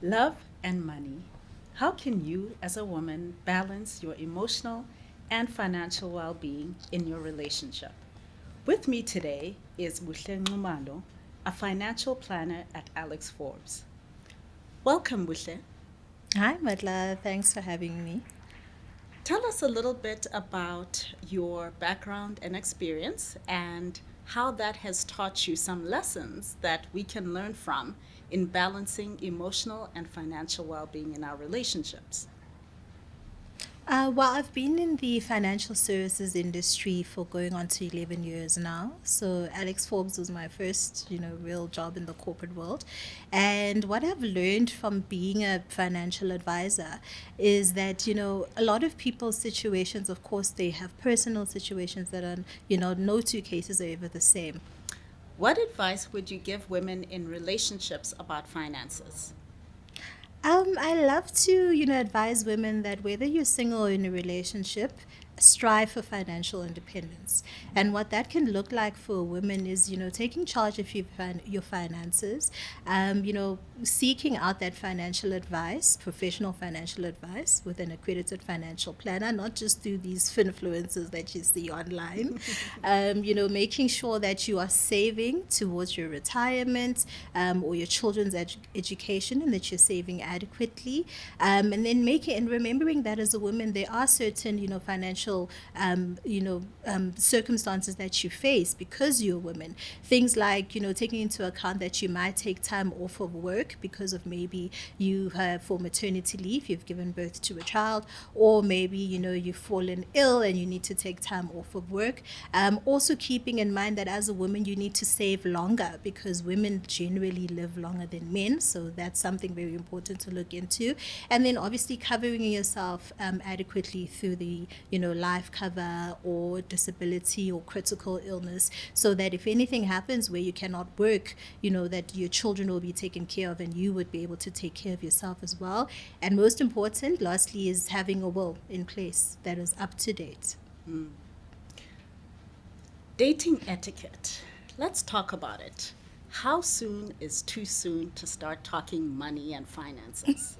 Love and money. How can you, as a woman, balance your emotional and financial well being in your relationship? With me today is Buhle Nxumalo, a financial planner at Alexforbes. Welcome, Buhle. Hi, Madla. Thanks for having me. Tell us a little bit about your background and experience and how that has taught you some lessons that we can learn from in balancing emotional and financial well being in our relationships. Well, I've been in the financial services industry for going on to 11 years now. So, Alex Forbes was my first, real job in the corporate world. And what I've learned from being a financial advisor is that, a lot of people's situations, of course, they have personal situations that are, no two cases are ever the same. What advice would you give women in relationships about finances? I love to, advise women that whether you're single or in a relationship, strive for financial independence. And what that can look like for a woman is, taking charge of your finances, seeking out that financial advice, professional financial advice with an accredited financial planner, not just through these finfluencers that you see online. Making sure that you are saving towards your retirement or your children's education and that you're saving adequately. And then making and remembering that as a woman, there are certain, financial, circumstances that you face because you're a woman. Things like, taking into account that you might take time off of work because of maybe you have for maternity leave, you've given birth to a child, or maybe, you've fallen ill and you need to take time off of work. Also keeping in mind that as a woman, you need to save longer because women generally live longer than men. So that's something very important to look into. And then obviously covering yourself adequately through the, life cover or disability or critical illness so that if anything happens where you cannot work, that your children will be taken care of and you would be able to take care of yourself as well. And most important, lastly, is having a will in place that is up to date. Dating etiquette. Let's talk about it. How soon is too soon to start talking money and finances?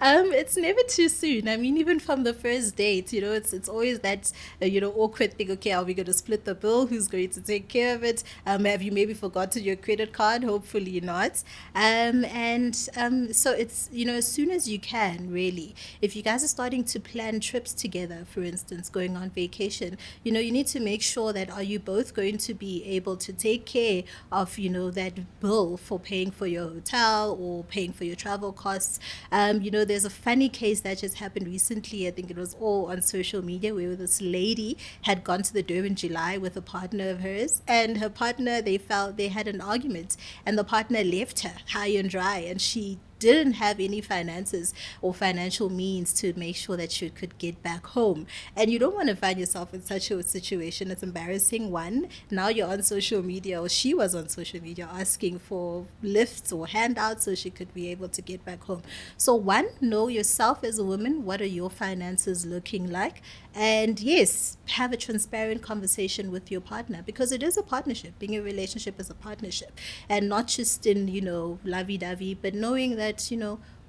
It's never too soon. I mean, even from the first date, it's always that awkward thing. Okay, are we going to split the bill? Who's going to take care of it? Have you maybe forgotten your credit card? Hopefully not. And so it's as soon as you can, really. If you guys are starting to plan trips together, for instance, going on vacation, you need to make sure that are you both going to be able to take care of that bill for paying for your hotel or paying for your travel costs. There's a funny case that just happened recently. I think it was all on social media where this lady had gone to the Durban July with a partner of hers, and her partner, they felt they had an argument, and the partner left her high and dry, and she didn't have any finances or financial means to make sure that she could get back home. And you don't want to find yourself in such a situation. It's embarrassing. One, now you're on social media, or she was on social media asking for lifts or handouts so she could be able to get back home. So, one, know yourself as a woman. What are your finances looking like? And yes, have a transparent conversation with your partner because it is a partnership. Being in a relationship is a partnership and not just in, lovey dovey, but knowing that,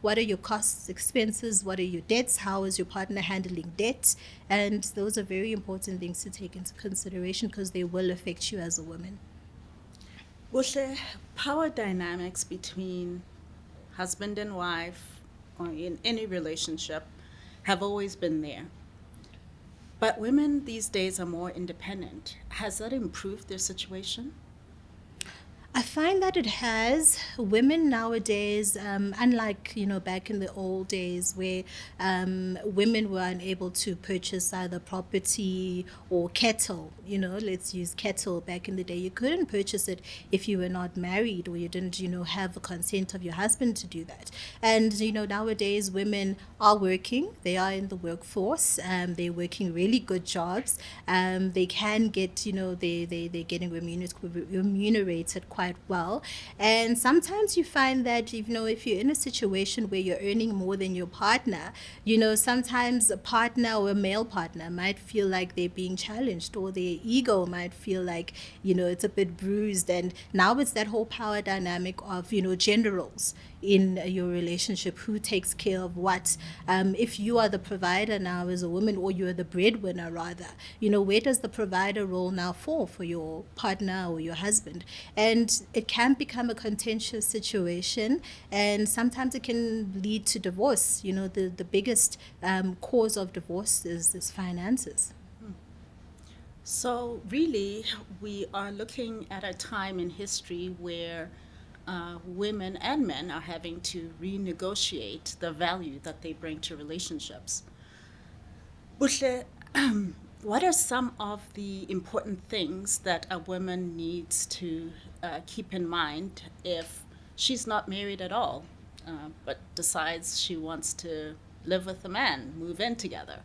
what are your costs, expenses, what are your debts, how is your partner handling debt. And those are very important things to take into consideration because they will affect you as a woman. Buhle, power dynamics between husband and wife or in any relationship have always been there. But women these days are more independent. Has that improved their situation? I find that it has. Women nowadays, unlike back in the old days where women were unable to purchase either property or cattle. Let's use cattle. Back in the day, you couldn't purchase it if you were not married or you didn't have the consent of your husband to do that. And nowadays women are working. They are in the workforce. They're working really good jobs. They can get they're getting remunerated quite well. And sometimes you find that, if you're in a situation where you're earning more than your partner, sometimes a partner or a male partner might feel like they're being challenged or their ego might feel like, it's a bit bruised. And now it's that whole power dynamic of, gender roles. in your relationship, who takes care of what. If you are the provider now as a woman, or you're the breadwinner rather, where does the provider role now fall for your partner or your husband? And it can become a contentious situation, and sometimes it can lead to divorce. The biggest cause of divorce is finances. So, really, we are looking at a time in history where women and men are having to renegotiate the value that they bring to relationships. Buhle, what are some of the important things that a woman needs to keep in mind if she's not married at all, but decides she wants to live with a man, move in together?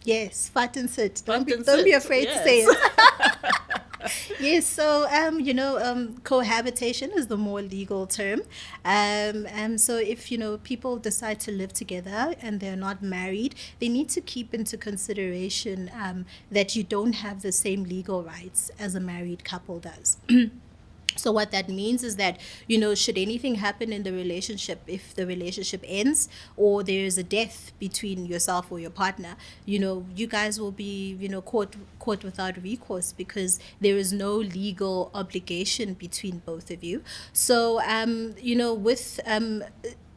Yes, fight and sit. Front and Don't be sit, afraid to say yes. it. Yes, so cohabitation is the more legal term. So if people decide to live together and they're not married, they need to keep into consideration that you don't have the same legal rights as a married couple does. So what that means is that, should anything happen in the relationship, if the relationship ends or there is a death between yourself or your partner, you guys will be, caught without recourse, because there is no legal obligation between both of you. So, with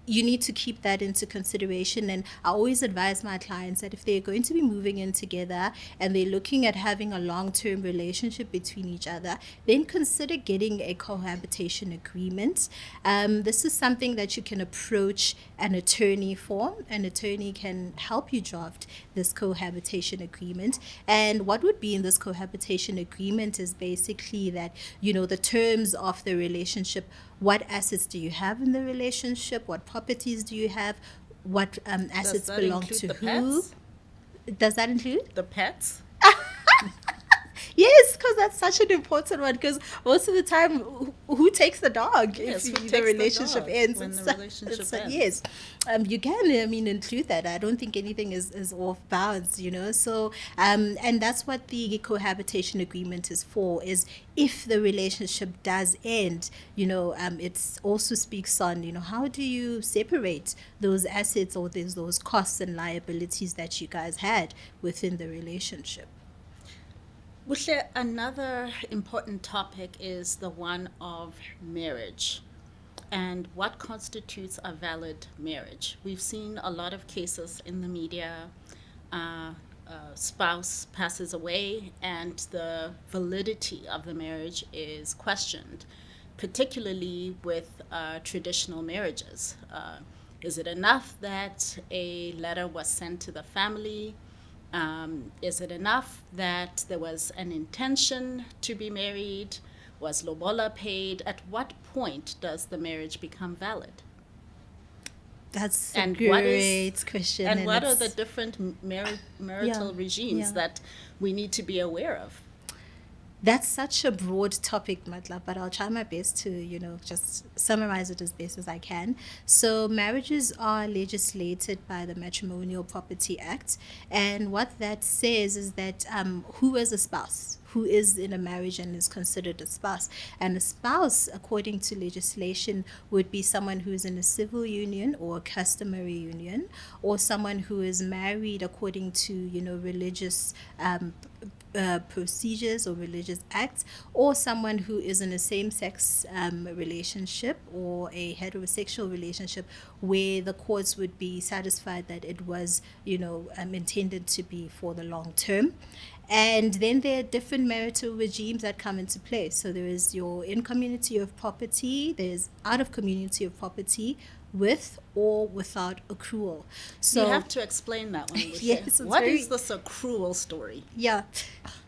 you need to keep that into consideration. And I always advise my clients that if they're going to be moving in together and they're looking at having a long-term relationship between each other, then consider getting a cohabitation agreement. This is something that you can approach an attorney for. An attorney can help you draft this cohabitation agreement. And what would be in this cohabitation agreement is basically that, the terms of the relationship. What assets do you have in the relationship? What properties do you have? What assets belong to who? Pets? Does that include? The pets? Yes, because that's such an important one. Because most of the time, who takes the dog Yes, who if takes the the relationship dog ends? when the It's- relationship it's- ends? Yes, you can. Include that. I don't think anything is off bounds. So and that's what the cohabitation agreement is for. Is if the relationship does end, it also speaks on how do you separate those assets or those costs and liabilities that you guys had within the relationship. Buhle, another important topic is the one of marriage and what constitutes a valid marriage. We've seen a lot of cases in the media. Spouse passes away and the validity of the marriage is questioned, particularly with traditional marriages. Is it enough that a letter was sent to the family? Is it enough that there was an intention to be married? Was lobola paid? At what point does the marriage become valid? That's a And what great is question. and what are it's- the different marital Yeah, regimes yeah. that we need to be aware of? That's such a broad topic, Matla, but I'll try my best to, just summarize it as best as I can. So, marriages are legislated by the Matrimonial Property Act, and what that says is that who is a spouse? Who is in a marriage and is considered a spouse? And a spouse, according to legislation, would be someone who is in a civil union or a customary union, or someone who is married according to, religious procedures or religious acts, or someone who is in a same-sex relationship or a heterosexual relationship where the courts would be satisfied that it was intended to be for the long term. And then there are different marital regimes that come into play. So there is your in community of property, there's out of community of property, with or without accrual. So You have to explain that one. Lucia. Yes, it's What very- is this accrual story? Yeah.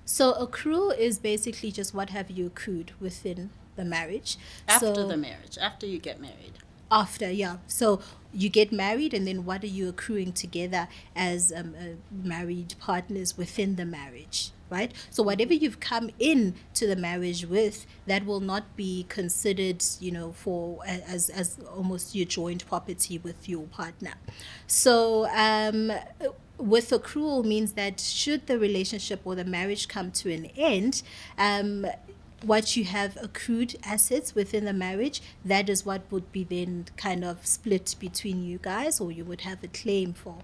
So accrual is basically just what have you accrued within the marriage. After So the marriage, after you get married. after, yeah. So you get married, and then what are you accruing together as married partners within the marriage, right? So whatever you've come in to the marriage with, that will not be considered, for as almost your joint property with your partner. So with accrual means that should the relationship or the marriage come to an end, what you have accrued assets within the marriage, that is what would be then kind of split between you guys, or you would have a claim for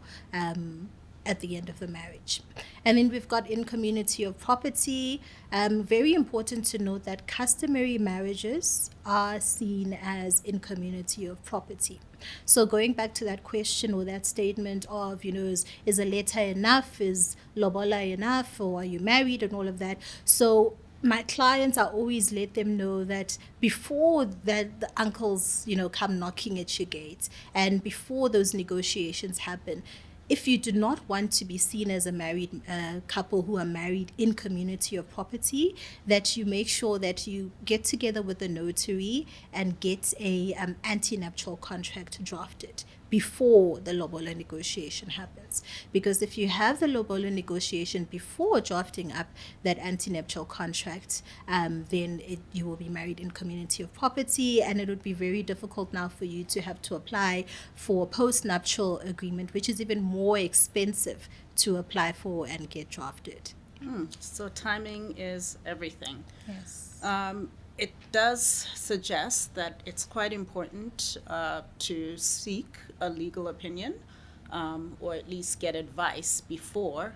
at the end of the marriage. And then we've got in community of property. Very important to note that customary marriages are seen as in community of property. So going back to that question or that statement of, is a letter enough? Is lobola enough? Or are you married and all of that? So my clients, I always let them know that before that the uncles, come knocking at your gate, and before those negotiations happen, if you do not want to be seen as a married couple who are married in community of property, that you make sure that you get together with the notary and get a anti-nuptial contract drafted before the lobola negotiation happens. Because if you have the lobola negotiation before drafting up that anti-nuptial contract, then you will be married in community of property, and it would be very difficult now for you to have to apply for a post-nuptial agreement, which is even more expensive to apply for and get drafted. So timing is everything. Yes. It does suggest that it's quite important to seek a legal opinion, or at least get advice before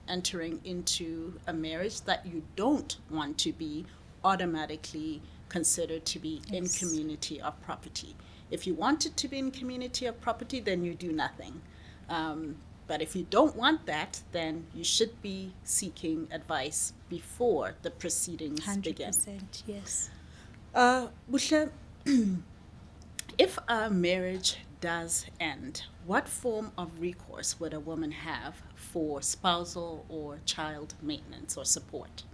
entering into a marriage that you don't want to be automatically considered to be in Yes. community of property. If you want it to be in community of property, then you do nothing. But if you don't want that, then you should be seeking advice before the proceedings begin. 100%, yes. Buhle, if a marriage does end, what form of recourse would a woman have for spousal or child maintenance or support?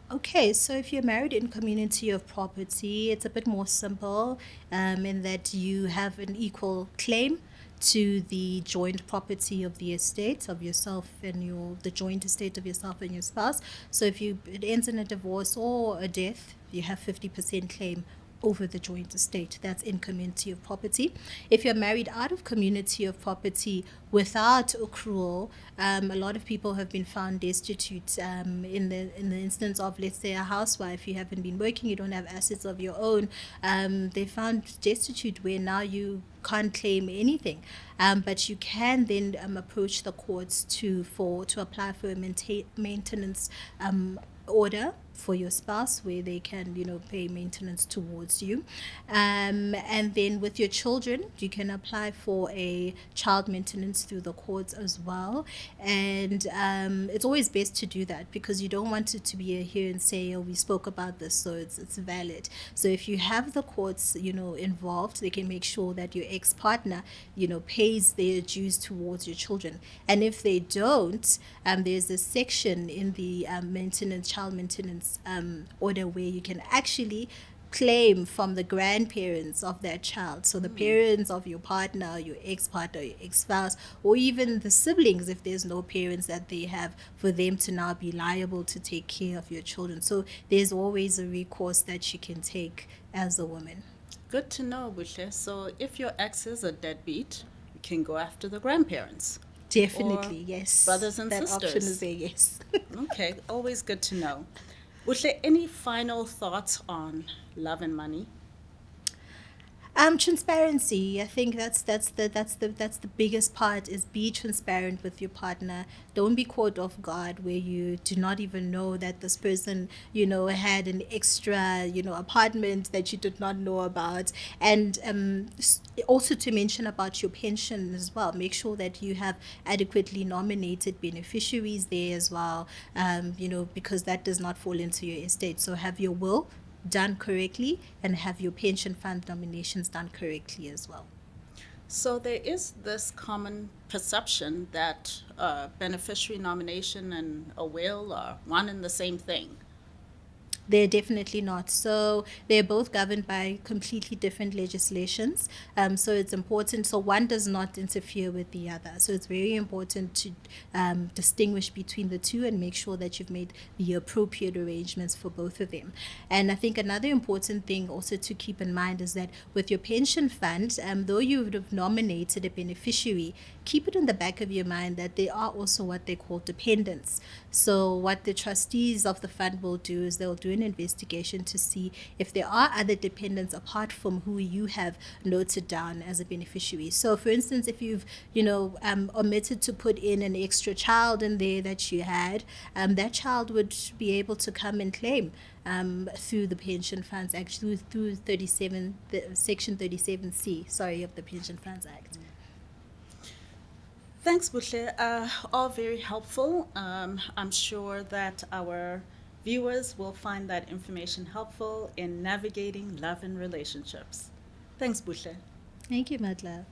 Okay, so if you're married in community of property, it's a bit more simple in that you have an equal claim to the joint property of the estate of yourself and the joint estate of yourself and your spouse. So if it ends in a divorce or a death, you have 50% claim over the joint estate. That's in community of property. If you're married out of community of property without accrual, a lot of people have been found destitute in the instance of, let's say, a housewife. You haven't been working, you don't have assets of your own. They found destitute where now you can't claim anything, but you can then approach the courts to apply for a maintenance order for your spouse, where they can pay maintenance towards you, and then with your children you can apply for a child maintenance through the courts as well. And it's always best to do that, because you don't want it to be a hear and say, oh, we spoke about this, so it's valid. So if you have the courts involved, they can make sure that your ex-partner pays their dues towards your children. And if they don't, there's a section in the child maintenance order where you can actually claim from the grandparents of that child. So the parents of your partner, your ex-partner, your ex-spouse, or even the siblings, if there's no parents that they have, for them to now be liable to take care of your children. So there's always a recourse that you can take as a woman. Good to know, Buhle. So if your ex is a deadbeat, you can go after the grandparents. Definitely, Or yes. brothers and that sisters. option is there, yes. Okay, always good to know. Buhle, any final thoughts on love and money? Transparency. I think that's the biggest part, is be transparent with your partner. Don't be caught off guard where you do not even know that this person, had an extra, apartment that you did not know about. And also to mention about your pension as well. Make sure that you have adequately nominated beneficiaries there as well, because that does not fall into your estate. So have your will done correctly and have your pension fund nominations done correctly as well. So there is this common perception that beneficiary nomination and a will are one and the same thing. They're definitely not. So they're both governed by completely different legislations. So it's important. So one does not interfere with the other. So it's very important to distinguish between the two and make sure that you've made the appropriate arrangements for both of them. And I think another important thing also to keep in mind is that with your pension fund, though you would have nominated a beneficiary, keep it in the back of your mind that they are also what they call dependents. So what the trustees of the fund will do is they'll do an investigation to see if there are other dependents apart from who you have noted down as a beneficiary. So for instance, if you've omitted to put in an extra child in there that you had, that child would be able to come and claim through the Pension Funds Act, through Section 37C, of the Pension Funds Act. Thanks, Buhle. All very helpful. I'm sure that our viewers will find that information helpful in navigating love and relationships. Thanks, Buhle. Thank you, Madla.